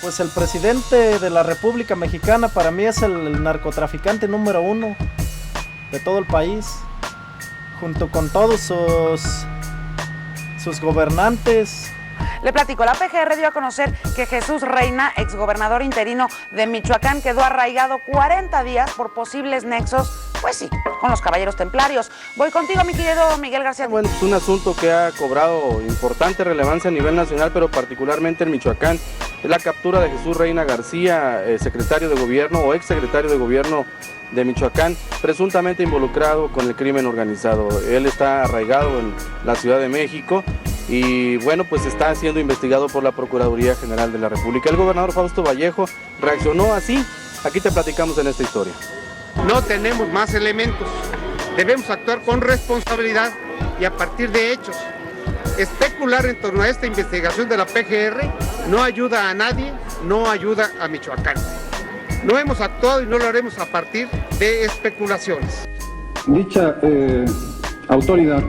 Pues el presidente de la República Mexicana para mí es el narcotraficante número 1 de todo el país, junto con todos sus gobernantes. Le platico, la PGR dio a conocer que Jesús Reina, exgobernador interino de Michoacán, quedó arraigado 40 días por posibles nexos, pues sí, con los caballeros templarios. Voy contigo, mi querido Miguel García. Bueno, es un asunto que ha cobrado importante relevancia a nivel nacional, pero particularmente en Michoacán. Es la captura de Jesús Reina García, secretario de gobierno o exsecretario de gobierno de Michoacán, presuntamente involucrado con el crimen organizado. Él está arraigado en la Ciudad de México y bueno, pues está siendo investigado por la Procuraduría General de la República. El gobernador Fausto Vallejo reaccionó así. Aquí te platicamos en esta historia. No tenemos más elementos. Debemos actuar con responsabilidad y a partir de hechos. Especular en torno a esta investigación de la PGR no ayuda a nadie, no ayuda a Michoacán. No hemos actuado y no lo haremos a partir de especulaciones. Dicha autoridad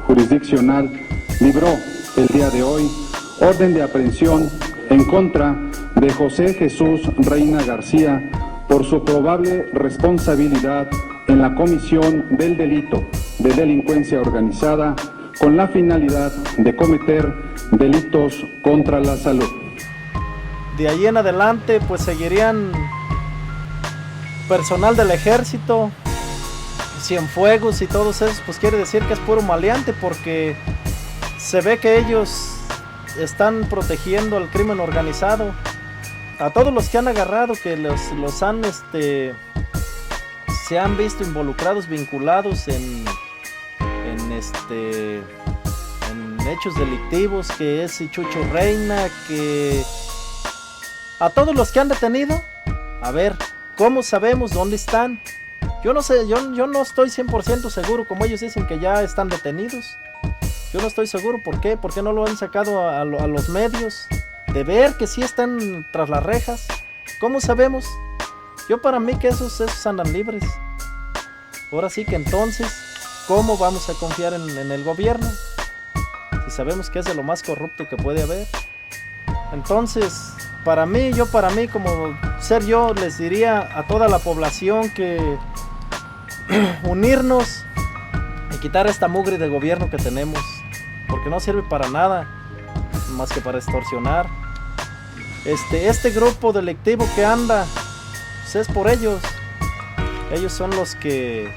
jurisdiccional libró el día de hoy orden de aprehensión en contra de José Jesús Reina García por su probable responsabilidad en la comisión del delito de delincuencia organizada con la finalidad de cometer delitos contra la salud. De ahí en adelante pues seguirían personal del ejército, Cienfuegos y todos esos, pues quiere decir que es puro maleante, porque se ve que ellos están protegiendo al crimen organizado. A todos los que han agarrado, que los han se han visto involucrados, vinculados en hechos delictivos, que es Chucho Reina, que a todos los que han detenido, a ver, ¿cómo sabemos dónde están? Yo no sé, yo no estoy 100% seguro, como ellos dicen que ya están detenidos. Yo no estoy seguro, ¿por qué? ¿Por qué no lo han sacado a los medios? De ver que sí están tras las rejas. ¿Cómo sabemos? Yo para mí que esos andan libres. Ahora sí que entonces, ¿cómo vamos a confiar en el gobierno? Si sabemos que es de lo más corrupto que puede haber. Entonces, para mí, como ser yo, les diría a toda la población que unirnos y quitar esta mugre de gobierno que tenemos, porque no sirve para nada más que para extorsionar. Este grupo delictivo que anda, pues es por ellos. Ellos son los que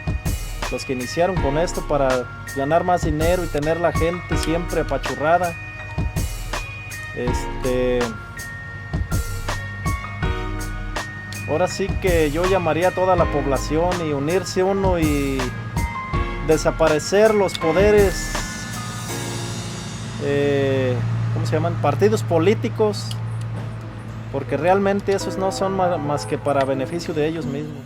iniciaron con esto para ganar más dinero y tener la gente siempre apachurrada. Ahora sí que yo llamaría a toda la población y unirse uno y desaparecer los poderes, ¿cómo se llaman? Partidos políticos, porque realmente esos no son más que para beneficio de ellos mismos.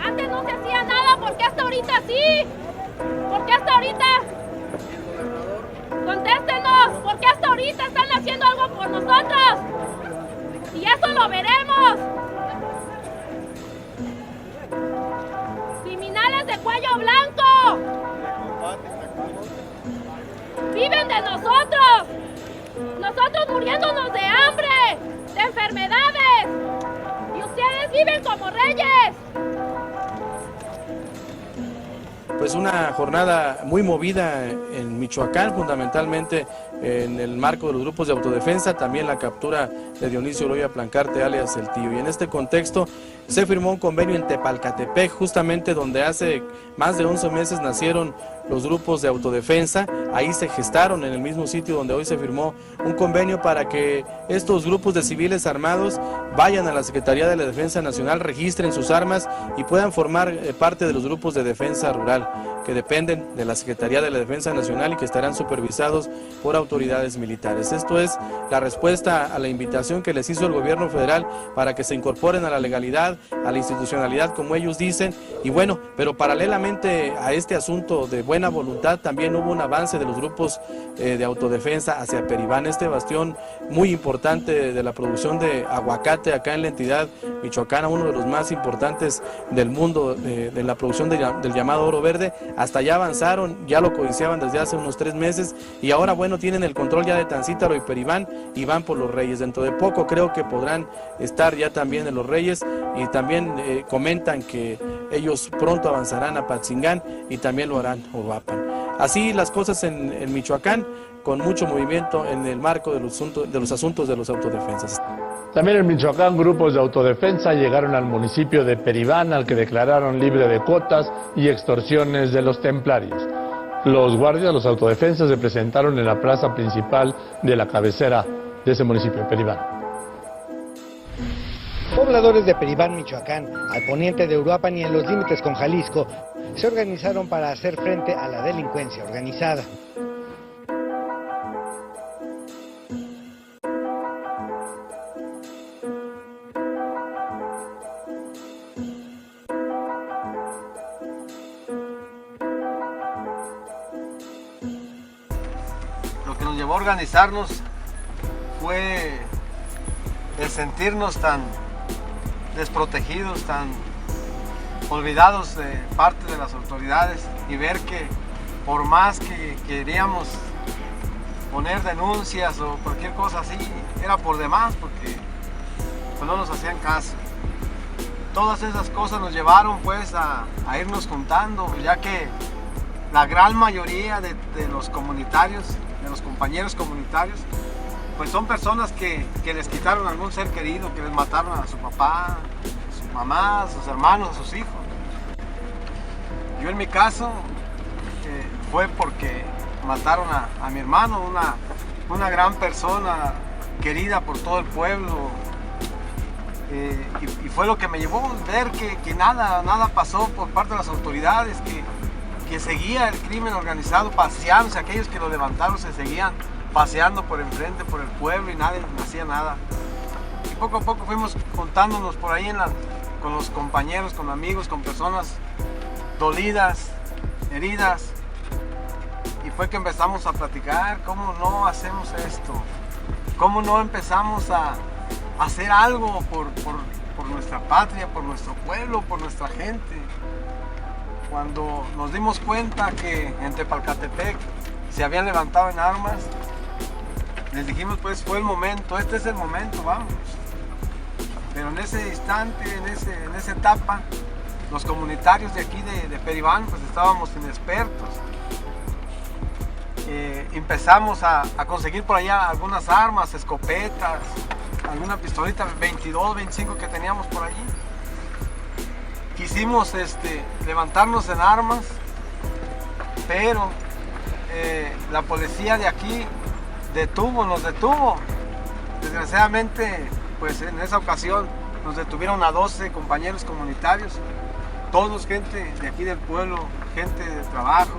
Antes no se hacía nada, ¿por qué hasta ahorita sí? ¿Por qué hasta ahorita? Contéstenos, ¿por qué hasta ahorita están haciendo algo por nosotros? Y eso lo veremos. Criminales de cuello blanco. Viven de nosotros. Nosotros muriéndonos de hambre, de enfermedades. Y ustedes viven como reyes. Pues una jornada muy movida en Michoacán, fundamentalmente en el marco de los grupos de autodefensa, también la captura de Dionisio Loya Plancarte, alias El Tío. Y en este contexto se firmó un convenio en Tepalcatepec, justamente donde hace más de 11 meses nacieron los grupos de autodefensa. Ahí se gestaron, en el mismo sitio donde hoy se firmó un convenio para que estos grupos de civiles armados vayan a la Secretaría de la Defensa Nacional, registren sus armas y puedan formar parte de los grupos de defensa rural. que dependen de la Secretaría de la Defensa Nacional y que estarán supervisados por autoridades militares. Esto es la respuesta a la invitación que les hizo el gobierno federal para que se incorporen a la legalidad, a la institucionalidad, como ellos dicen. Y bueno, pero paralelamente a este asunto de buena voluntad, también hubo un avance de los grupos de autodefensa hacia Peribán, este bastión muy importante de la producción de aguacate acá en la entidad michoacana, uno de los más importantes del mundo de la producción del llamado oro verde. Hasta allá avanzaron, ya lo codiciaban desde hace unos 3 meses y ahora bueno, tienen el control ya de Tancítaro y Peribán y van por Los Reyes. Dentro de poco creo que podrán estar ya también en Los Reyes y también comentan que ellos pronto avanzarán a Patzingán y también lo harán Uruapan. Así las cosas en Michoacán, con mucho movimiento en el marco de los asuntos de los autodefensas. También en Michoacán, grupos de autodefensa llegaron al municipio de Peribán, al que declararon libre de cuotas y extorsiones de los templarios. Los guardias, los autodefensas, se presentaron en la plaza principal de la cabecera de ese municipio, Peribán. Pobladores de Peribán, Michoacán, al poniente de Uruapan y en los límites con Jalisco, se organizaron para hacer frente a la delincuencia organizada. Lo que nos llevó a organizarnos fue el sentirnos tan desprotegidos, tan olvidados de parte de las autoridades y ver que por más que queríamos poner denuncias o cualquier cosa así, era por demás porque pues no nos hacían caso. Todas esas cosas nos llevaron pues a irnos juntando, ya que la gran mayoría de los comunitarios, de los compañeros comunitarios, pues son personas que les quitaron algún ser querido, que les mataron a su papá, a su mamá, a sus hermanos, a sus hijos. Yo en mi caso fue porque mataron a mi hermano, una gran persona querida por todo el pueblo, y fue lo que me llevó a ver que nada pasó por parte de las autoridades, que seguía el crimen organizado paseándose, aquellos que lo levantaron se seguían paseando por enfrente, por el pueblo y nadie hacía nada. Y poco a poco fuimos juntándonos por ahí con los compañeros, con amigos, con personas dolidas, heridas, y fue que empezamos a platicar cómo no hacemos esto, cómo no empezamos a hacer algo por nuestra patria, por nuestro pueblo, por nuestra gente. Cuando nos dimos cuenta que en Tepalcatepec se habían levantado en armas, les dijimos pues fue el momento, este es el momento, vamos. Pero en ese instante, en esa etapa, los comunitarios de aquí de Peribán pues estábamos inexpertos. Empezamos a conseguir por allá algunas armas, escopetas, alguna pistolita 22, 25 que teníamos por allí. Quisimos levantarnos en armas, pero la policía de aquí nos detuvo. Desgraciadamente, pues en esa ocasión nos detuvieron a 12 compañeros comunitarios, todos gente de aquí del pueblo, gente de trabajo.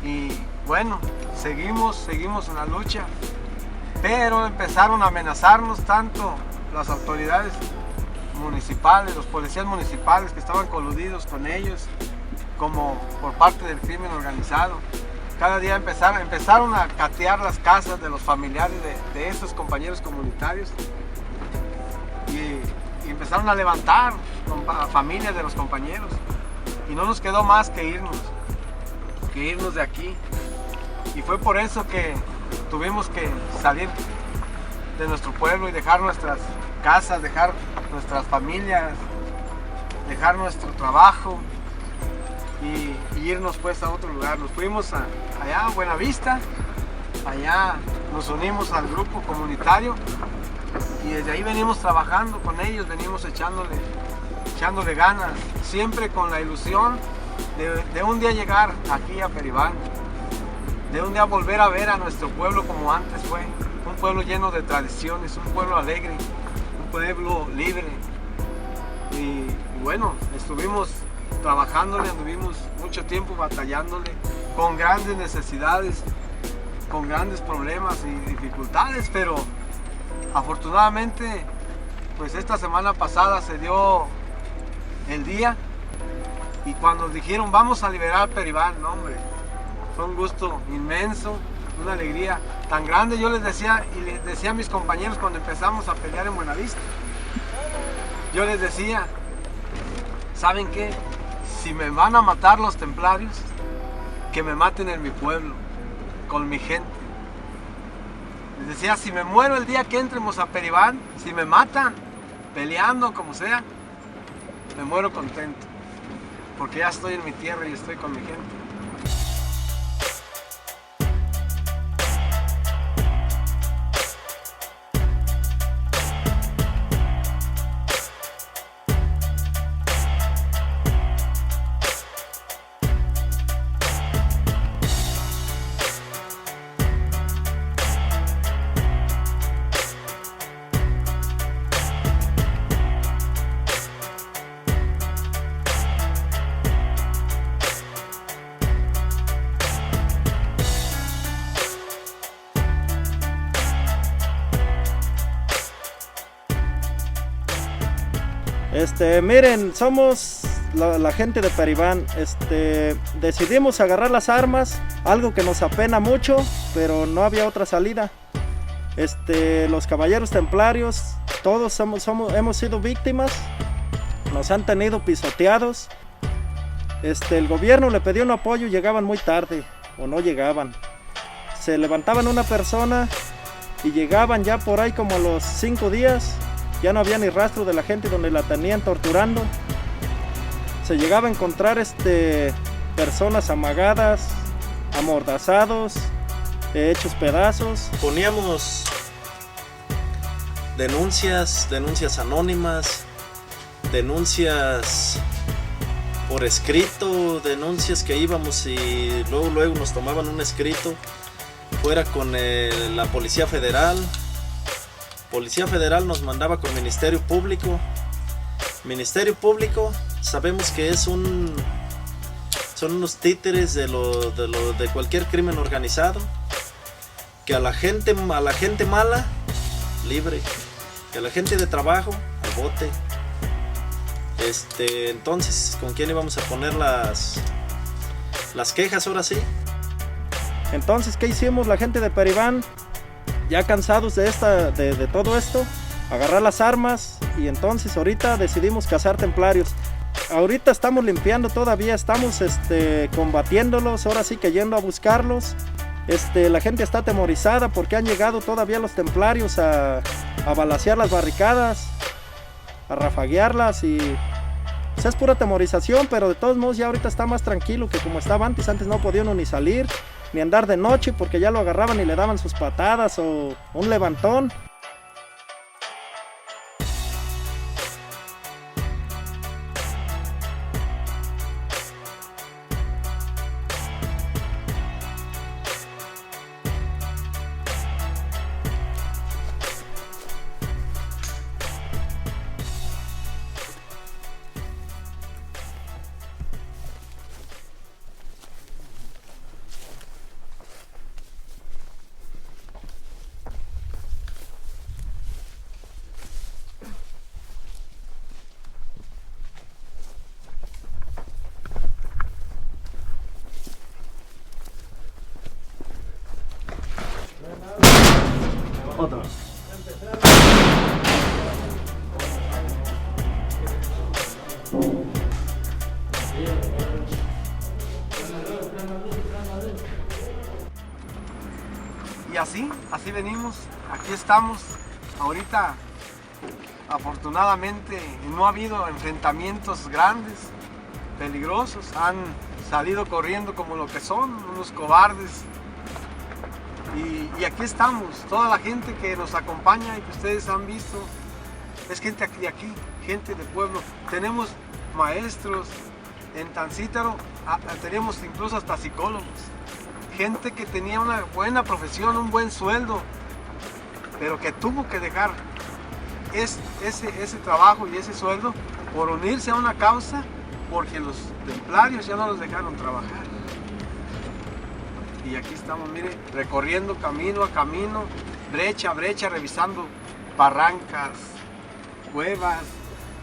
Y bueno, seguimos en la lucha, pero empezaron a amenazarnos tanto las autoridades municipales, los policías municipales que estaban coludidos con ellos, como por parte del crimen organizado. Cada día empezaron a catear las casas de los familiares de estos compañeros comunitarios y empezaron a levantar a familias de los compañeros, y no nos quedó más que irnos de aquí. Y fue por eso que tuvimos que salir de nuestro pueblo y dejar nuestras casas, dejar nuestras familias, dejar nuestro trabajo y irnos pues a otro lugar. Nos fuimos allá a Buenavista, allá nos unimos al grupo comunitario y desde ahí venimos trabajando con ellos, venimos echándole ganas, siempre con la ilusión de un día llegar aquí a Peribán, de un día volver a ver a nuestro pueblo como antes fue, un pueblo lleno de tradiciones, un pueblo alegre, un pueblo libre. Y bueno, estuvimos trabajándole, anduvimos mucho tiempo batallándole, con grandes necesidades, con grandes problemas y dificultades, pero afortunadamente, pues esta semana pasada se dio el día y cuando dijeron vamos a liberar Peribán, no hombre, fue un gusto inmenso, una alegría tan grande. Yo les decía a mis compañeros cuando empezamos a pelear en Buenavista, yo les decía, ¿saben qué? Si me van a matar los templarios, que me maten en mi pueblo, con mi gente. Les decía, si me muero el día que entremos a Peribán, si me matan, peleando, como sea, me muero contento, porque ya estoy en mi tierra y estoy con mi gente. Miren, somos la gente de Peribán. Decidimos agarrar las armas, algo que nos apena mucho, pero no había otra salida. Los caballeros templarios, todos hemos sido víctimas, nos han tenido pisoteados. El gobierno le pidió un apoyo, llegaban muy tarde o no llegaban. Se levantaban una persona y llegaban ya por ahí como a los 5 días. Ya no había ni rastro de la gente donde la tenían torturando. Se llegaba a encontrar personas amagadas, amordazados, hechos pedazos. Poníamos denuncias anónimas, denuncias por escrito, denuncias que íbamos y luego nos tomaban un escrito, fuera con la Policía Federal. Policía Federal nos mandaba con Ministerio Público. Ministerio Público, sabemos que son unos títeres de cualquier crimen organizado, que a la gente mala, libre, que a la gente de trabajo, al bote. Entonces, ¿con quién íbamos a poner las quejas ahora sí? Entonces, ¿qué hicimos la gente de Peribán? Ya cansados de todo esto, agarrar las armas y entonces ahorita decidimos cazar templarios. Ahorita estamos limpiando todavía, estamos combatiéndolos, ahora sí que yendo a buscarlos. La gente está atemorizada porque han llegado todavía los templarios a balacear las barricadas, a rafaguearlas y pues es pura atemorización, pero de todos modos ya ahorita está más tranquilo que como estaba antes. Antes no podía uno ni salir ni andar de noche porque ya lo agarraban y le daban sus patadas o un levantón. Otra. Y así venimos, aquí estamos. Ahorita, afortunadamente, no ha habido enfrentamientos grandes, peligrosos. Han salido corriendo como lo que son, unos cobardes. Y aquí estamos, toda la gente que nos acompaña y que ustedes han visto, es gente de aquí, gente de pueblo. Tenemos maestros en Tancítaro, tenemos incluso hasta psicólogos. Gente que tenía una buena profesión, un buen sueldo, pero que tuvo que dejar ese trabajo y ese sueldo por unirse a una causa porque los templarios ya no los dejaron trabajar. Y aquí estamos, mire, recorriendo camino a camino, brecha a brecha, revisando barrancas, cuevas,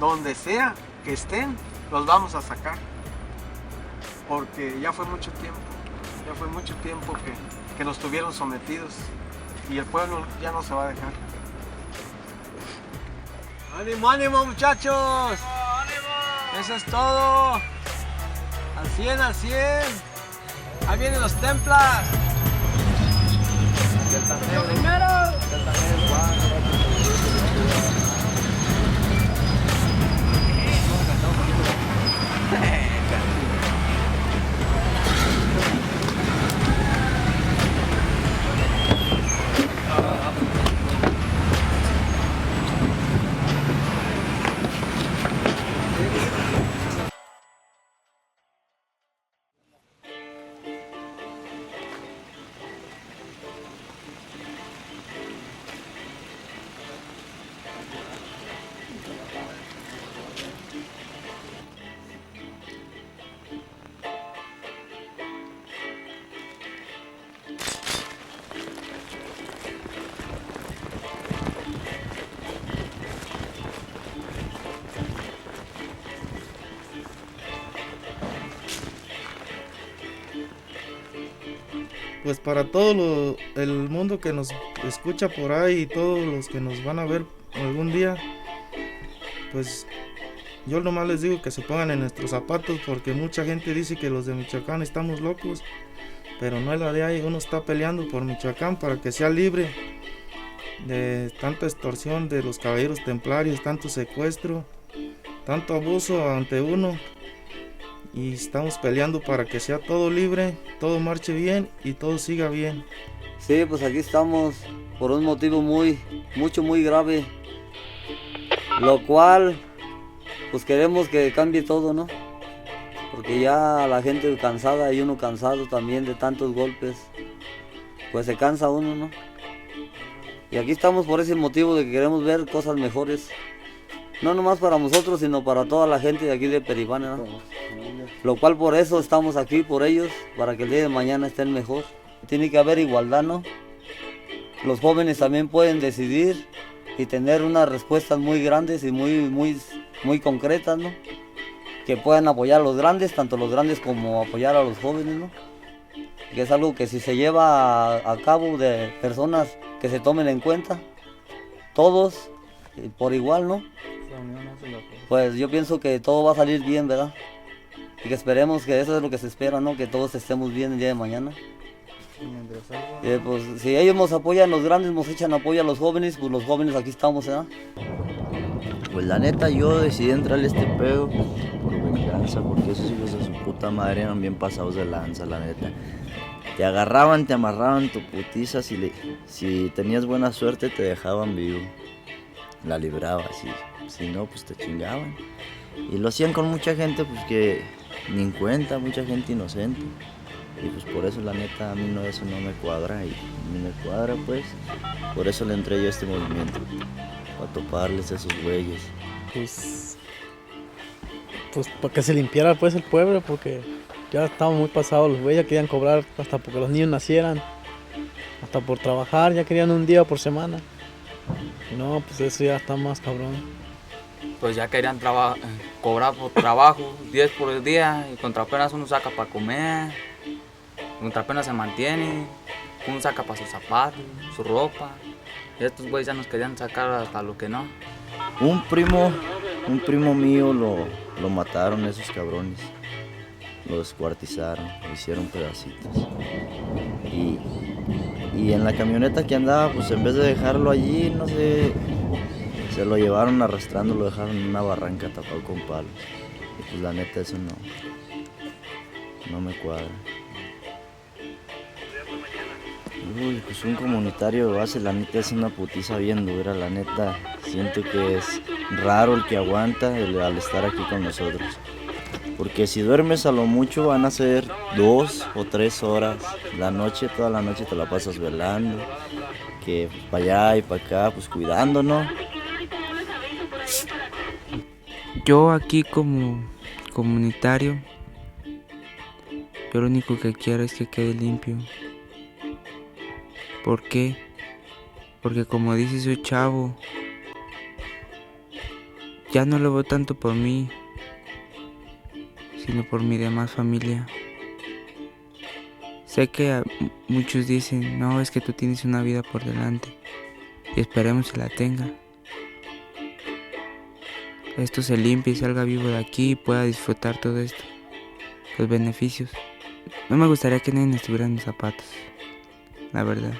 donde sea que estén, los vamos a sacar. Porque ya fue mucho tiempo que nos tuvieron sometidos y el pueblo ya no se va a dejar. ¡Ánimo, ánimo, muchachos! ¡Ánimo! Eso es todo. Al 100, al 100. Ahí vienen los templas. ¡Yo primero! Pues para todo el mundo que nos escucha por ahí y todos los que nos van a ver algún día, pues yo nomás les digo que se pongan en nuestros zapatos, porque mucha gente dice que los de Michoacán estamos locos, pero no es la de ahí. Uno está peleando por Michoacán para que sea libre de tanta extorsión de los caballeros templarios, tanto secuestro, tanto abuso ante uno. Y estamos peleando para que sea todo libre, todo marche bien y todo siga bien. Sí, pues aquí estamos por un motivo muy grave, lo cual pues queremos que cambie todo, ¿no? Porque ya la gente cansada y uno cansado también de tantos golpes, pues se cansa uno, ¿no? Y aquí estamos por ese motivo de que queremos ver cosas mejores. No nomás para nosotros, sino para toda la gente de aquí de Peribán, ¿no? Lo cual por eso estamos aquí, por ellos, para que el día de mañana estén mejor. Tiene que haber igualdad, ¿no? Los jóvenes también pueden decidir y tener unas respuestas muy grandes y muy concretas, ¿no? Que puedan apoyar a los grandes, tanto los grandes como apoyar a los jóvenes, ¿no? Que es algo que si se lleva a cabo de personas que se tomen en cuenta, todos por igual, ¿no? Pues yo pienso que todo va a salir bien, ¿verdad? Y que esperemos que eso es lo que se espera, ¿no? Que todos estemos bien el día de mañana. Pues si ellos nos apoyan, los grandes nos echan apoyo a los jóvenes, pues los jóvenes aquí estamos, ¿verdad? Pues la neta yo decidí entrarle a este pedo por venganza, porque esos hijos de su puta madre eran bien pasados de lanza, la neta. Te agarraban, te amarraban tu putiza, si tenías buena suerte te dejaban vivo. La librabas, si no pues te chingaban. Y lo hacían con mucha gente pues que ni en cuenta, mucha gente inocente. Y pues por eso la neta a mí no, eso no me cuadra, y ni me cuadra pues. Por eso le entré yo a este movimiento, para toparles a esos güeyes. Pues para que se limpiara pues el pueblo, porque ya estaban muy pasados los güeyes, querían cobrar hasta porque los niños nacieran, hasta por trabajar, ya querían un día por semana. Y no, pues eso ya está más cabrón. Pues ya querían cobrar por trabajo, 10 por el día, y contra apenas uno saca para comer, contra apenas se mantiene, uno saca para sus zapatos, su ropa, y estos güeyes ya nos querían sacar hasta lo que no. Un primo mío lo mataron esos cabrones, lo descuartizaron, lo hicieron pedacitos. Y en la camioneta que andaba, pues en vez de dejarlo allí, no sé, se lo llevaron arrastrando, lo dejaron en una barranca tapado con palos. Y pues la neta eso no me cuadra. Uy, pues un comunitario de base, la neta es una putiza bien dura, la neta. Siento que es raro el que aguanta al estar aquí con nosotros. Porque si duermes a lo mucho van a ser 2 o 3 horas. Toda la noche te la pasas velando. Que para allá y para acá, pues cuidándonos. Yo aquí como comunitario, yo lo único que quiero es que quede limpio. ¿Por qué? Porque como dice su chavo, ya no lo veo tanto por mí, sino por mi demás familia. Sé que muchos dicen, no, es que tú tienes una vida por delante, y esperemos que la tenga. Esto se limpie y salga vivo de aquí y pueda disfrutar todo esto, los beneficios. No me gustaría que nadie estuviera en mis zapatos, la verdad.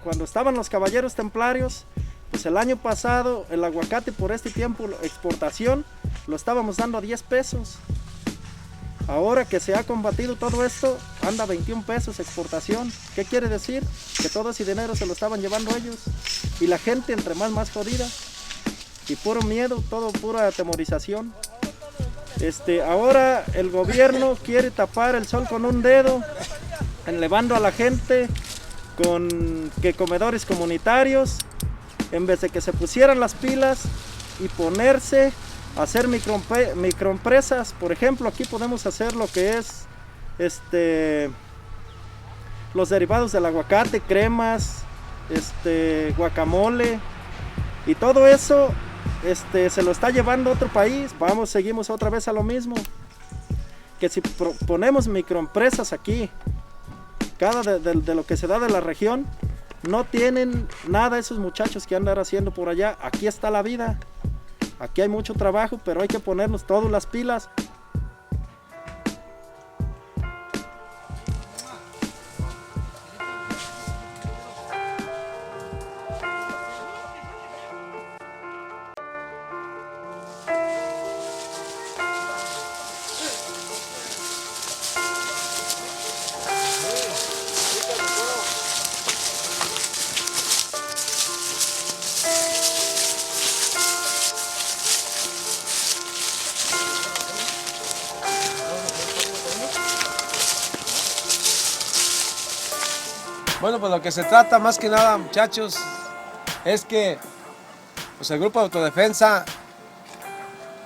Cuando estaban los caballeros templarios, pues el año pasado el aguacate por este tiempo exportación lo estábamos dando a 10 pesos. Ahora que se ha combatido todo esto, anda a 21 pesos exportación. ¿Qué quiere decir? Que todo ese dinero se lo estaban llevando ellos. Y la gente entre más jodida. Y puro miedo, todo pura atemorización. Ahora el gobierno quiere tapar el sol con un dedo, elevando a la gente con que comedores comunitarios, en vez de que se pusieran las pilas y ponerse a hacer microempresas. Por ejemplo, aquí podemos hacer lo que es los derivados del aguacate, cremas, guacamole, y todo eso se lo está llevando a otro país. Seguimos otra vez a lo mismo, que si ponemos microempresas aquí, cada de lo que se da de la región, no tienen nada esos muchachos que andan haciendo por allá. Aquí está la vida, aquí hay mucho trabajo, pero hay que ponernos todas las pilas. Bueno, pues lo que se trata más que nada, muchachos, es que pues el grupo de autodefensa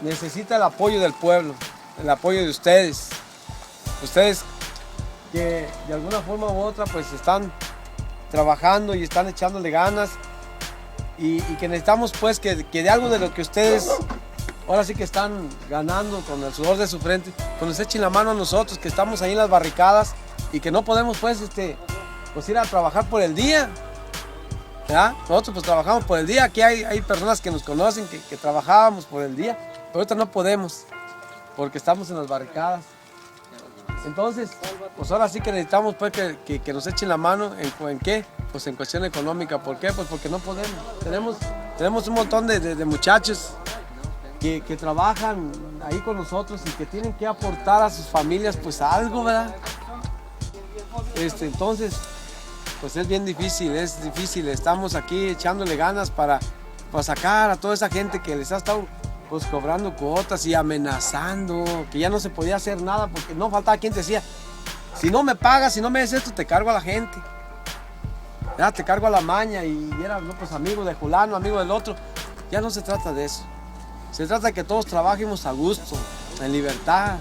necesita el apoyo del pueblo, el apoyo de ustedes. Ustedes que de alguna forma u otra pues están trabajando y están echándole ganas y que necesitamos pues que de algo de lo que ustedes ahora sí que están ganando con el sudor de su frente, pues nos echen la mano a nosotros que estamos ahí en las barricadas y que no podemos pues pues ir a trabajar por el día, ¿ya? Nosotros pues trabajamos por el día, aquí hay personas que nos conocen que trabajábamos por el día, pero ahorita no podemos, porque estamos en las barricadas. Entonces, pues ahora sí que necesitamos pues que nos echen la mano, ¿en qué? Pues en cuestión económica. ¿Por qué? Pues porque no podemos. Tenemos un montón de muchachos que trabajan ahí con nosotros y que tienen que aportar a sus familias pues algo, ¿verdad? Entonces, pues es bien difícil, estamos aquí echándole ganas para sacar a toda esa gente que les ha estado pues cobrando cuotas y amenazando, que ya no se podía hacer nada porque no faltaba quien te decía, si no me pagas, si no me haces esto, te cargo a la gente, ya te cargo a la maña, y era no, pues amigo de fulano, amigo del otro. Ya no se trata de eso, se trata de que todos trabajemos a gusto, en libertad,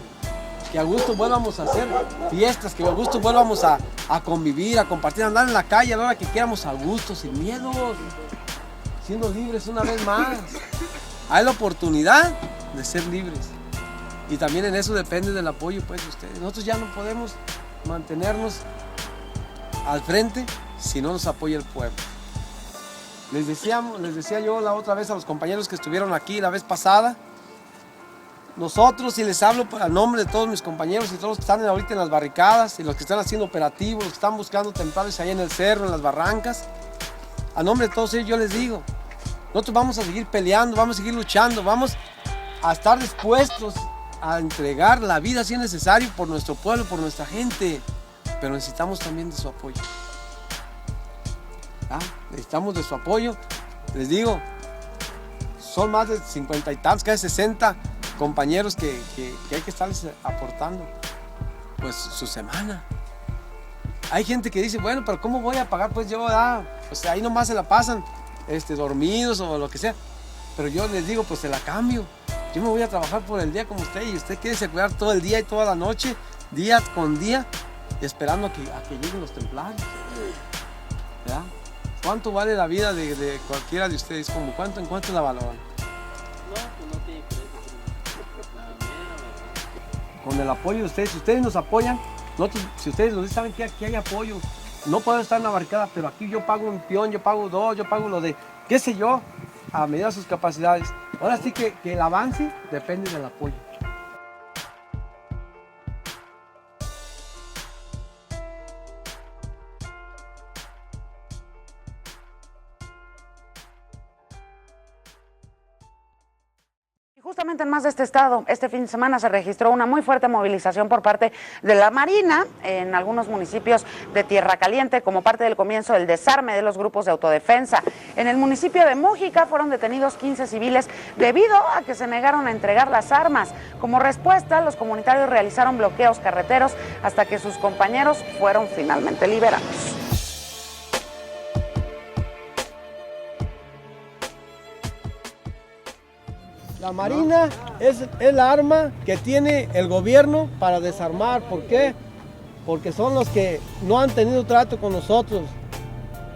que a gusto vuelvamos a hacer fiestas, que a gusto vuelvamos a convivir, a compartir, a andar en la calle a la hora que quieramos a gusto, sin miedos, siendo libres una vez más. Hay la oportunidad de ser libres y también en eso depende del apoyo pues de ustedes. Nosotros ya no podemos mantenernos al frente si no nos apoya el pueblo. Les decía yo la otra vez a los compañeros que estuvieron aquí la vez pasada nosotros, y les hablo a nombre de todos mis compañeros y todos los que están ahorita en las barricadas, y los que están haciendo operativos, los que están buscando templarios ahí en el cerro, en las barrancas, a nombre de todos ellos yo les digo, nosotros vamos a seguir peleando, vamos a seguir luchando, vamos a estar dispuestos a entregar la vida si es necesario por nuestro pueblo, por nuestra gente, pero necesitamos también de su apoyo. Necesitamos de su apoyo, les digo, son más de 50 y tantos, casi 60 compañeros que hay que estarles aportando pues su semana. Hay gente que dice, bueno, pero ¿cómo voy a pagar? Pues yo, pues ahí nomás se la pasan dormidos o lo que sea, pero yo les digo, pues se la cambio. Yo me voy a trabajar por el día como usted, y usted quédese a cuidar todo el día y toda la noche, día con día, esperando a que lleguen los templarios. ¿Verdad? ¿Cuánto vale la vida de cualquiera de ustedes? ¿En cuánto la valoran? Con el apoyo de ustedes, si ustedes nos apoyan, nosotros, si ustedes nos dicen, saben que aquí hay apoyo, no puedo estar en la barricada, pero aquí yo pago un peón, yo pago dos, yo pago lo de, qué sé yo, a medida de sus capacidades. Ahora sí que el avance depende del apoyo. Justamente en más de este estado, este fin de semana se registró una muy fuerte movilización por parte de la Marina en algunos municipios de Tierra Caliente como parte del comienzo del desarme de los grupos de autodefensa. En el municipio de Mújica fueron detenidos 15 civiles debido a que se negaron a entregar las armas. Como respuesta, los comunitarios realizaron bloqueos carreteros hasta que sus compañeros fueron finalmente liberados. La Marina es la arma que tiene el gobierno para desarmar. ¿Por qué? Porque son los que no han tenido trato con nosotros.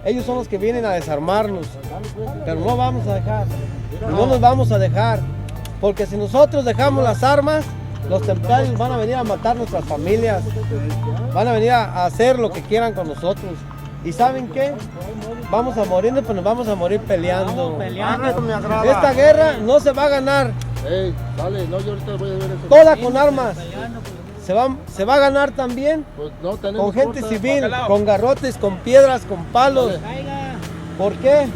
Ellos son los que vienen a desarmarnos. Pero no vamos a dejar. No nos vamos a dejar. Porque si nosotros dejamos las armas, los templarios van a venir a matar nuestras familias. Van a venir a hacer lo que quieran con nosotros. ¿Y saben qué? Vamos a morir, pero nos vamos a morir peleando. Esta guerra no se va a ganar. Toda con armas. Se va a ganar también con gente civil, con garrotes, con piedras, con palos. ¿Por qué?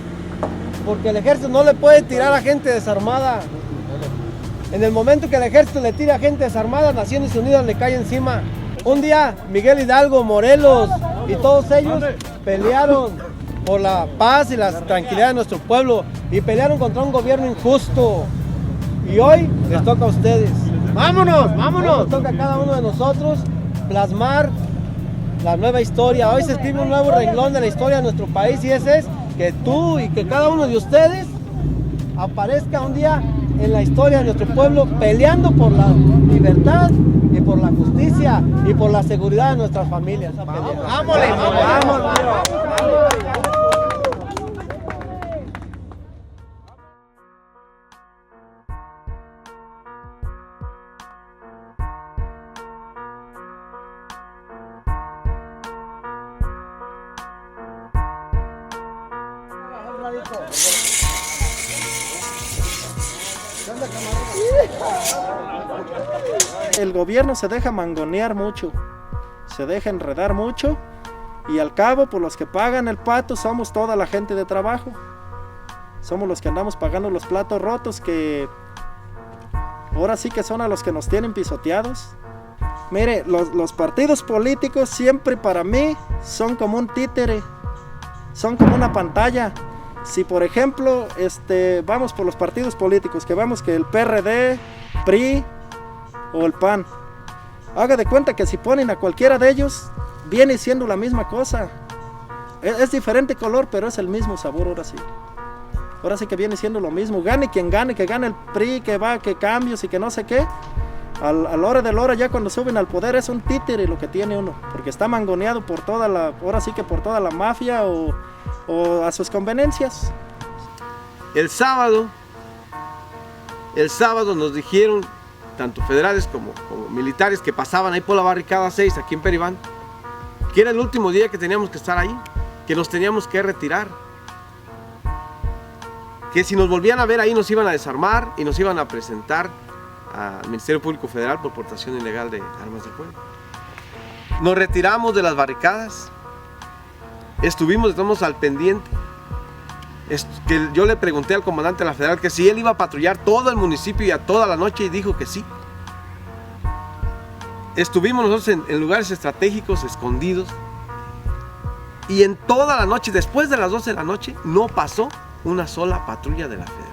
Porque el ejército no le puede tirar a gente desarmada. En el momento que el ejército le tira a gente desarmada, Naciones Unidas le cae encima. Un día Miguel Hidalgo, Morelos y todos ellos pelearon por la paz y la tranquilidad de nuestro pueblo y pelearon contra un gobierno injusto. Y hoy les toca a ustedes. ¡Vámonos, vámonos! Hoy nos toca a cada uno de nosotros plasmar la nueva historia. Hoy se escribe un nuevo renglón de la historia de nuestro país, y ese es que tú y que cada uno de ustedes aparezca un día en la historia de nuestro pueblo peleando por la libertad y por la justicia y por la seguridad de nuestras familias. ¡Vámonos! El gobierno se deja mangonear mucho, se deja enredar mucho, y al cabo, por los que pagan el pato somos toda la gente de trabajo. Somos los que andamos pagando los platos rotos, que ahora sí que son a los que nos tienen pisoteados. Mire, los partidos políticos siempre para mí son como un títere, son como una pantalla. Si por ejemplo vamos por los partidos políticos, que vemos que el PRD, PRI o el PAN, haga de cuenta que si ponen a cualquiera de ellos, viene siendo la misma cosa. Es diferente color, pero es el mismo sabor. Ahora sí que viene siendo lo mismo. Gane quien gane, que gane el PRI, que cambios y que no sé qué. A la hora de la hora, ya cuando suben al poder, es un títere lo que tiene uno, porque está mangoneado por toda la, ahora sí que por toda la mafia o a sus conveniencias. El sábado nos dijeron, tanto federales como militares que pasaban ahí por la barricada 6 aquí en Peribán, que era el último día que teníamos que estar ahí, que nos teníamos que retirar, que si nos volvían a ver ahí nos iban a desarmar y nos iban a presentar al Ministerio Público Federal por portación ilegal de armas de fuego. Nos retiramos de las barricadas, estamos al pendiente. Que yo le pregunté al comandante de la Federal que si él iba a patrullar todo el municipio y a toda la noche, y dijo que sí. Estuvimos nosotros en lugares estratégicos, escondidos, y en toda la noche, después de las 12 de la noche, no pasó una sola patrulla de la Federal.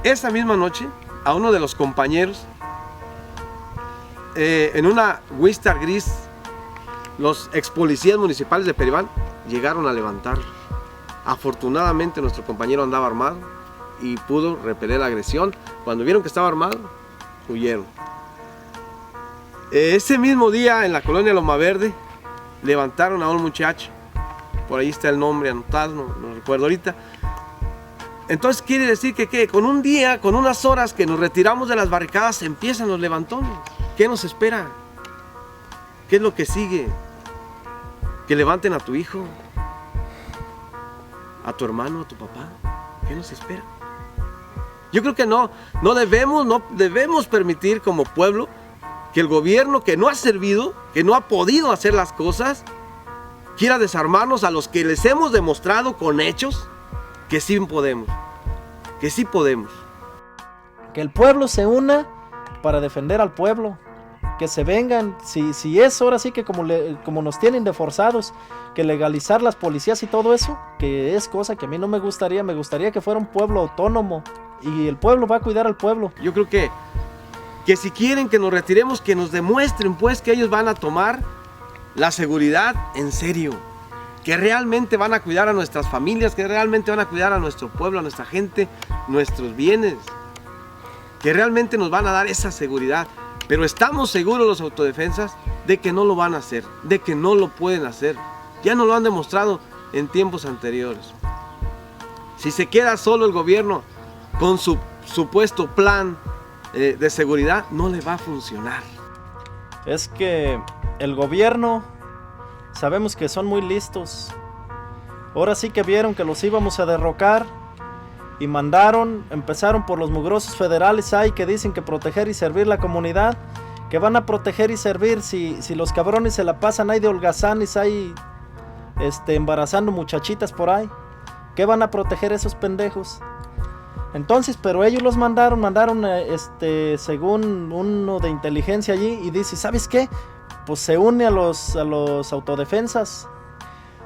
Esa misma noche, a uno de los compañeros, en una Wistar gris, los ex policías municipales de Peribán llegaron a levantarlo. Afortunadamente nuestro compañero andaba armado y pudo repeler la agresión. Cuando vieron que estaba armado, huyeron. Ese mismo día, en la colonia Loma Verde, levantaron a un muchacho. Por ahí está el nombre anotado, no recuerdo ahorita. Entonces quiere decir que con un día, con unas horas que nos retiramos de las barricadas, empiezan los levantones. ¿Qué nos espera? ¿Qué es lo que sigue? Que levanten a tu hijo, a tu hermano, a tu papá. ¿Qué nos espera? Yo creo que no debemos permitir como pueblo que el gobierno que no ha servido, que no ha podido hacer las cosas, quiera desarmarnos a los que les hemos demostrado con hechos que sí podemos, que sí podemos. Que el pueblo se una para defender al pueblo, que se vengan, si es ahora sí que como nos tienen de forzados, que legalizar las policías y todo eso, que es cosa que a mí no me gustaría que fuera un pueblo autónomo, y el pueblo va a cuidar al pueblo. Yo creo que si quieren que nos retiremos, que nos demuestren pues que ellos van a tomar la seguridad en serio, que realmente van a cuidar a nuestras familias, que realmente van a cuidar a nuestro pueblo, a nuestra gente, nuestros bienes, que realmente nos van a dar esa seguridad. Pero estamos seguros los autodefensas de que no lo van a hacer, de que no lo pueden hacer. Ya nos lo han demostrado en tiempos anteriores. Si se queda solo el gobierno con su supuesto plan de seguridad, no le va a funcionar. Es que el gobierno, sabemos que son muy listos. Ahora sí que vieron que los íbamos a derrocar y empezaron por los mugrosos federales ahí que dicen que proteger y servir la comunidad, que van a proteger y servir si los cabrones se la pasan ahí de holgazanes ahí embarazando muchachitas por ahí. ¿Qué van a proteger esos pendejos? Entonces, pero ellos los mandaron según uno de inteligencia allí y dice, ¿sabes qué? Pues se une a los autodefensas.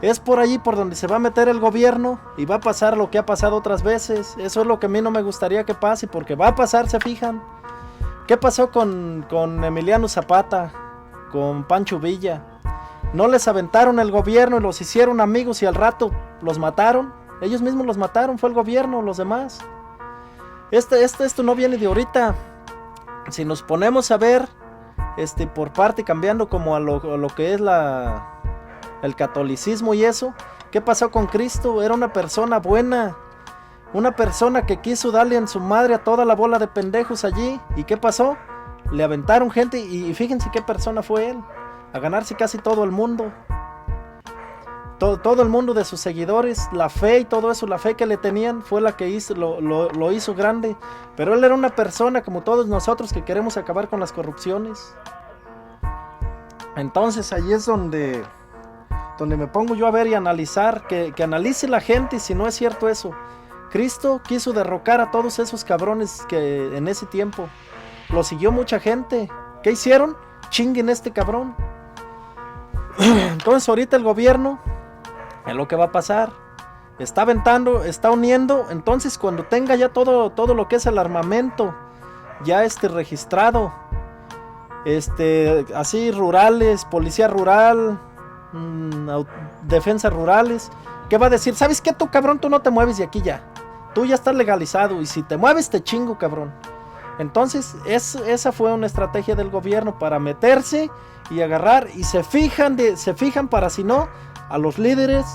Es por allí por donde se va a meter el gobierno y va a pasar lo que ha pasado otras veces. Eso es lo que a mí no me gustaría que pase, porque va a pasar, se fijan. ¿Qué pasó con Emiliano Zapata, con Pancho Villa? No les aventaron el gobierno y los hicieron amigos y al rato los mataron. Ellos mismos los mataron, fue el gobierno, los demás. Esto no viene de ahorita. Si nos ponemos a ver por parte, cambiando como a lo que es el catolicismo y eso, ¿qué pasó con Cristo? Era una persona buena, una persona que quiso darle en su madre a toda la bola de pendejos allí. ¿Y qué pasó? Le aventaron gente y fíjense qué persona fue él, a ganarse casi todo el mundo. Todo el mundo de sus seguidores, la fe y todo eso, la fe que le tenían fue la que lo hizo grande. Pero él era una persona como todos nosotros que queremos acabar con las corrupciones. Entonces ahí es donde me pongo yo a ver y analizar, que analice la gente si no es cierto eso. Cristo quiso derrocar a todos esos cabrones que en ese tiempo lo siguió mucha gente. ¿Qué hicieron? Chinguen este cabrón. Entonces ahorita el gobierno es lo que va a pasar. Está aventando, está uniendo. Entonces cuando tenga ya todo lo que es el armamento ya registrado, así rurales, policía rural, defensas rurales, ¿qué va a decir? ¿Sabes qué, tú cabrón? Tú no te mueves de aquí ya. Tú ya estás legalizado y si te mueves te chingo, cabrón. Entonces esa fue una estrategia del gobierno para meterse y agarrar, y se fijan para si no a los líderes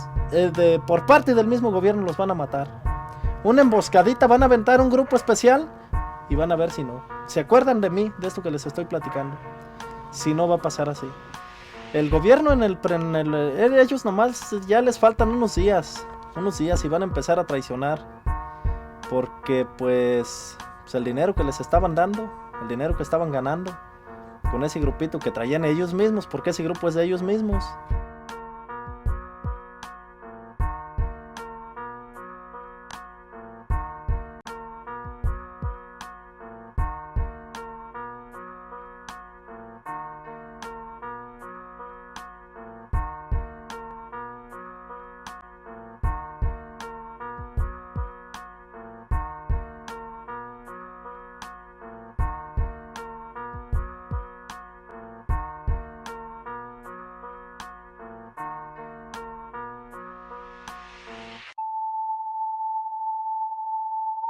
por parte del mismo gobierno los van a matar. Una emboscadita, van a aventar un grupo especial y van a ver si no. ¿Se acuerdan de mí, de esto que les estoy platicando? Si no, va a pasar así. El gobierno ellos nomás ya les faltan unos días y van a empezar a traicionar, porque pues pues el dinero que les estaban dando, el dinero que estaban ganando con ese grupito que traían ellos mismos, porque ese grupo es de ellos mismos.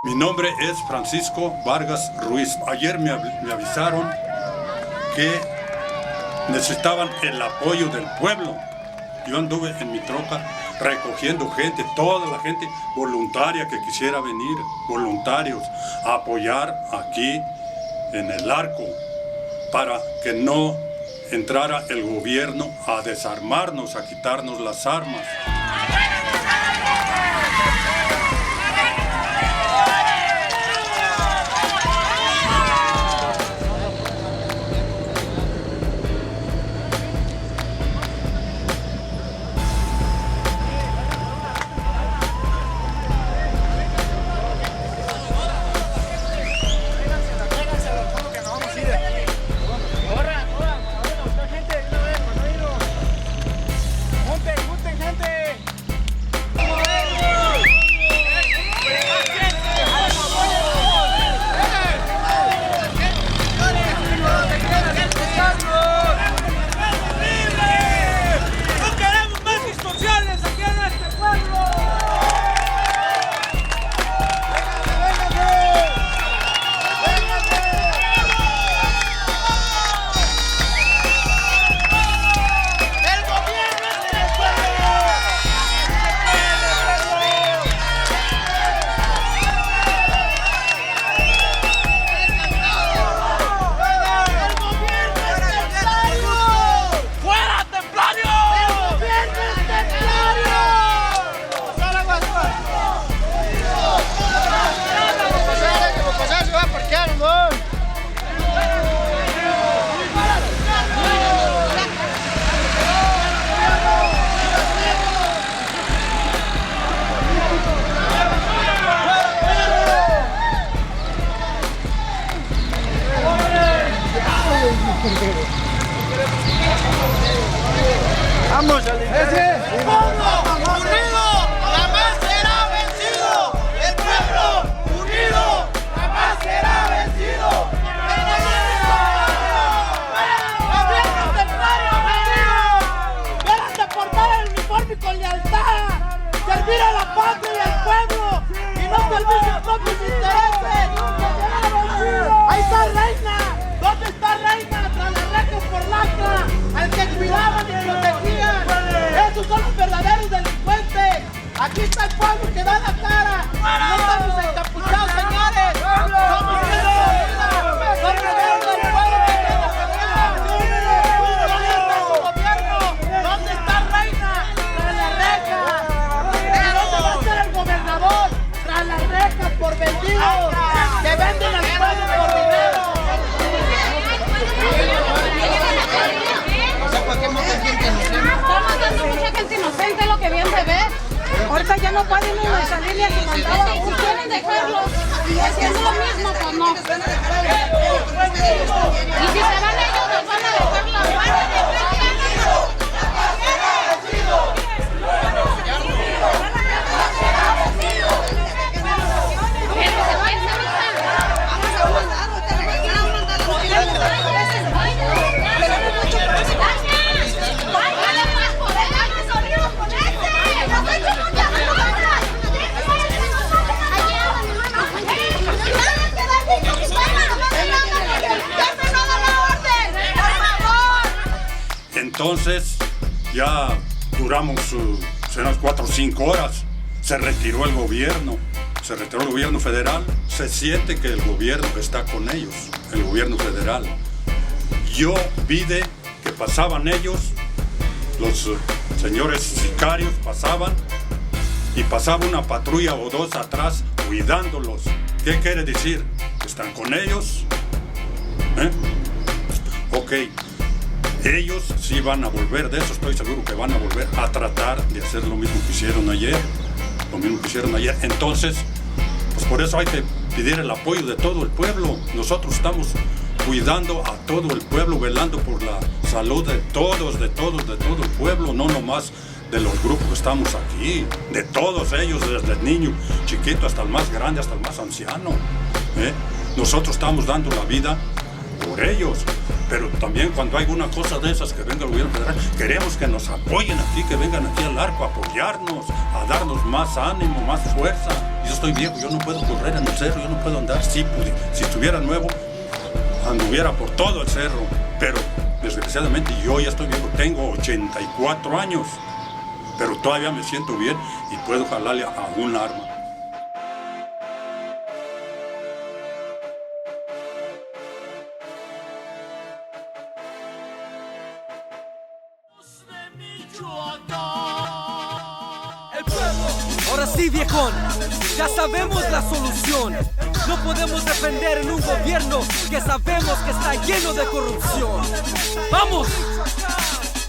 Mi nombre es Francisco Vargas Ruiz. Ayer me avisaron que necesitaban el apoyo del pueblo. Yo anduve en mi troca recogiendo gente, toda la gente voluntaria que quisiera venir, voluntarios, a apoyar aquí en el arco para que no entrara el gobierno a desarmarnos, a quitarnos las armas. Vamos a ese pueblo unido jamás será vencido. El pueblo unido jamás será vencido. Gobierno templario vencido. Debes de portar el uniforme con lealtad, servir a la patria y al pueblo y no servir sus propios intereses. Ahí está Reina. ¿Dónde está Reina? Tras las rejas por lacra, al que cuidaban y protegían. Esos son los verdaderos delincuentes. Aquí está el pueblo que da la cara. No estamos encapuchados, señores. Somos gente unida. Somos gente del pueblo que quiere defender. ¿Dónde está su gobierno? ¿Dónde está Reina? Tras las rejas. ¿Y dónde va a ser el gobernador? Tras las rejas por vendidos que venden al pueblo por dinero. Estamos dando mucha gente inocente, lo que bien se ve. Ahorita ya no pueden uno salir ni a su mandado. Si quieren dejarlos y haciendo lo mismo, pues no. Y si se van ellos, nos van a dejar la mano. Entonces ya duramos unas 4 o 5 horas. Se retiró el gobierno federal. Se siente que el gobierno está con ellos, el gobierno federal. Yo vi que pasaban ellos, los señores sicarios pasaban y pasaba una patrulla o dos atrás cuidándolos. ¿Qué quiere decir? que están con ellos. Ok, ellos sí van a volver, de eso estoy seguro que van a volver a tratar de hacer lo mismo que hicieron ayer. Entonces, pues por eso hay que pedir el apoyo de todo el pueblo. Nosotros estamos cuidando a todo el pueblo, velando por la salud de todo el pueblo, no nomás de los grupos que estamos aquí, de todos ellos, desde el niño chiquito hasta el más grande, hasta el más anciano. Nosotros estamos dando la vida por ellos, pero también cuando hay una cosa de esas que venga el gobierno federal, queremos que nos apoyen aquí, que vengan aquí al arco a apoyarnos, a darnos más ánimo, más fuerza. Yo estoy viejo, yo no puedo correr en el cerro, yo no puedo andar. Si estuviera nuevo, anduviera por todo el cerro, pero desgraciadamente yo ya estoy viejo, tengo 84 años, pero todavía me siento bien y puedo jalarle a un arma. Ahora sí, viejón, ya sabemos la solución. No podemos defender en un gobierno que sabemos que está lleno de corrupción. ¡Vamos!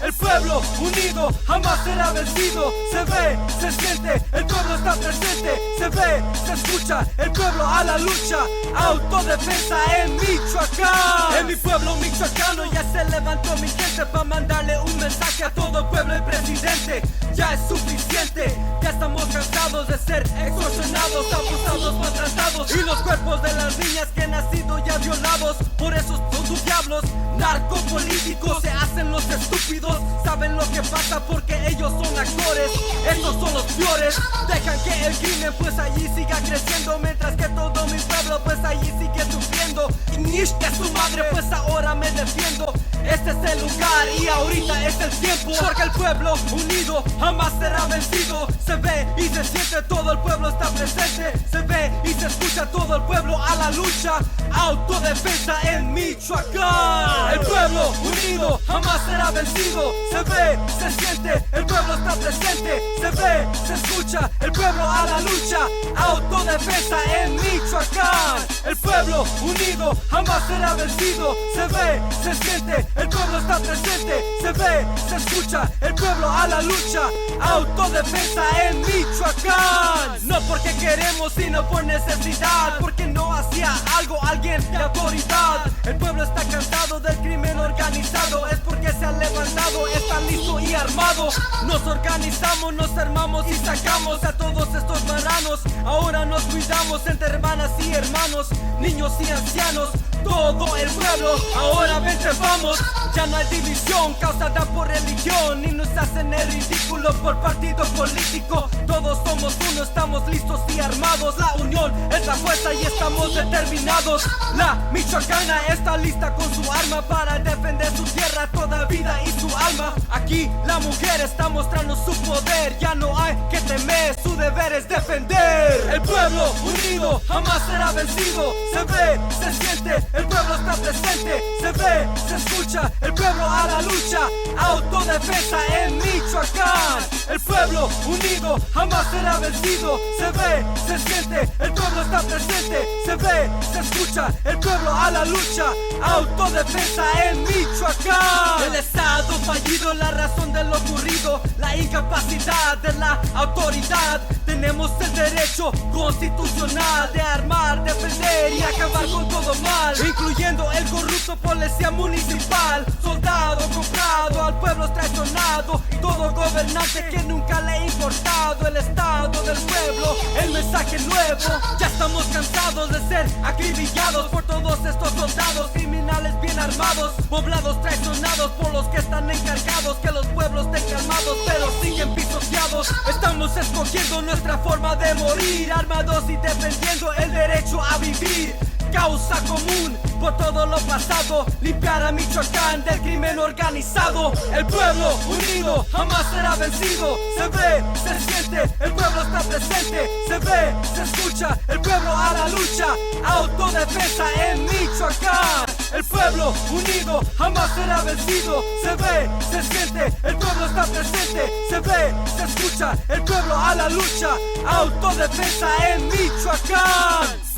El pueblo unido jamás será vencido. Se ve, se siente, el pueblo está presente. Se ve, se escucha, el pueblo a la lucha. Autodefensa en Michoacán. En mi pueblo michoacano ya se levantó mi gente para mandarle un mensaje a todo el pueblo y presidente. Ya es suficiente, ya estamos cansados de ser extorsionados, abusados, maltratados. Y los cuerpos de las niñas que han nacido ya violados. Por eso son tus diablos narcopolíticos, se hacen los estúpidos. Saben lo que pasa porque ellos son actores. Estos son los peores. Dejan que el crimen pues allí siga creciendo, mientras que todo mi pueblo pues allí sigue sufriendo. Y nish que su madre pues ahora me defiendo. Este es el lugar y ahorita es el tiempo, porque el pueblo unido jamás será vencido. Se ve y se siente, todo el pueblo está presente. Se ve y se escucha, todo el pueblo a la lucha. Autodefensa en Michoacán. El pueblo unido jamás será vencido. Se ve, se siente, el pueblo está presente. Se ve, se escucha, el pueblo a la lucha. Autodefensa en Michoacán. El pueblo unido jamás será vencido. Se ve, se siente, el pueblo está presente. Se ve, se escucha, el pueblo a la lucha. Autodefensa en Michoacán. No porque queremos, sino por necesidad, porque no hacía algo alguien de autoridad. El pueblo está cansado del crimen organizado, es porque se ha levantado, está listo y armado. Nos organizamos, nos armamos y sacamos a todos estos marranos. Ahora nos cuidamos entre hermanas y hermanos, niños y ancianos, todo el pueblo. Ahora vente, vamos, ya no hay división causada por religión, ni nos hacen el ridículo por partido político. Todos somos uno, estamos listos y armados. La unión es la fuerza y estamos determinados. La michoacana está lista con su arma para defender su tierra, toda vida y su alma. Aquí la mujer está mostrando su poder, ya no hay que temer, su deber es defender. El pueblo unido jamás será vencido. Se ve, se siente, el pueblo está presente. Se ve, se escucha, el pueblo a la lucha. Autodefensa en Michoacán. El pueblo unido jamás será vencido. Se ve, se siente, el pueblo está presente. Se ve, se escucha, el pueblo a la lucha. Autodefensa en Michoacán. El estado fallido, la razón de lo ocurrido, la incapacidad de la autoridad. Tenemos el derecho constitucional de armar, defender y acabar con todo mal, incluyendo el corrupto policía municipal, soldado comprado, al pueblo traicionado, y todo gobernante que nunca le ha importado el estado del pueblo. El mensaje nuevo, ya estamos cansados de ser acribillados por todos estos soldados criminales bien armados, poblados traicionados por los que están encargados que los pueblos estén calmados, pero siguen pisoteados. Estamos escogiendo nuestra forma de morir, armados y defendiendo el derecho a vivir. Causa común por todo lo pasado, limpiar a Michoacán del crimen organizado. El pueblo unido jamás será vencido. Se ve, se siente, el pueblo está presente. Se ve, se escucha, el pueblo a la lucha. Autodefensa en Michoacán. El pueblo unido jamás será vencido. Se ve, se siente, el pueblo está presente. Se ve, se escucha, el pueblo a la lucha. Autodefensa en Michoacán.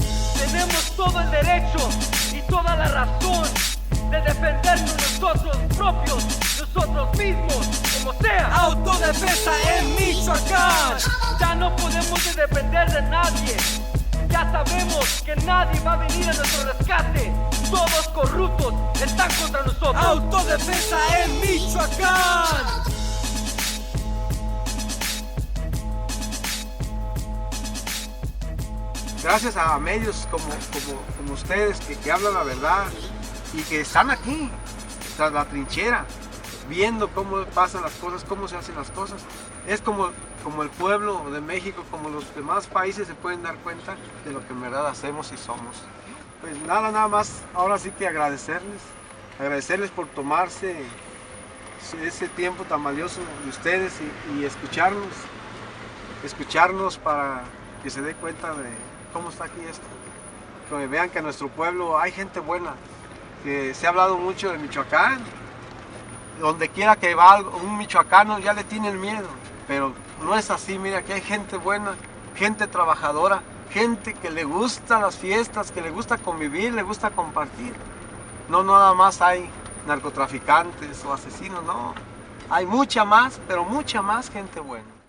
Tenemos todo el derecho y toda la razón de defendernos nosotros propios, nosotros mismos, como sea. Autodefensa en Michoacán. Ya no podemos depender de nadie. Ya sabemos que nadie va a venir a nuestro rescate. Todos corruptos están contra nosotros. Autodefensa en Michoacán. Gracias a medios como ustedes que hablan la verdad y que están aquí, tras la trinchera, viendo cómo pasan las cosas, cómo se hacen las cosas. Es como el pueblo de México, como los demás países se pueden dar cuenta de lo que en verdad hacemos y somos. Pues nada más, ahora sí que agradecerles por tomarse ese tiempo tan valioso de ustedes y escucharnos para que se dé cuenta de cómo está aquí esto. Que vean que en nuestro pueblo hay gente buena, que se ha hablado mucho de Michoacán. Donde quiera que va un michoacano ya le tiene el miedo, pero no es así. Mira que hay gente buena, gente trabajadora, gente que le gustan las fiestas, que le gusta convivir, le gusta compartir. No nada más hay narcotraficantes o asesinos, no. Hay mucha más, pero mucha más gente buena.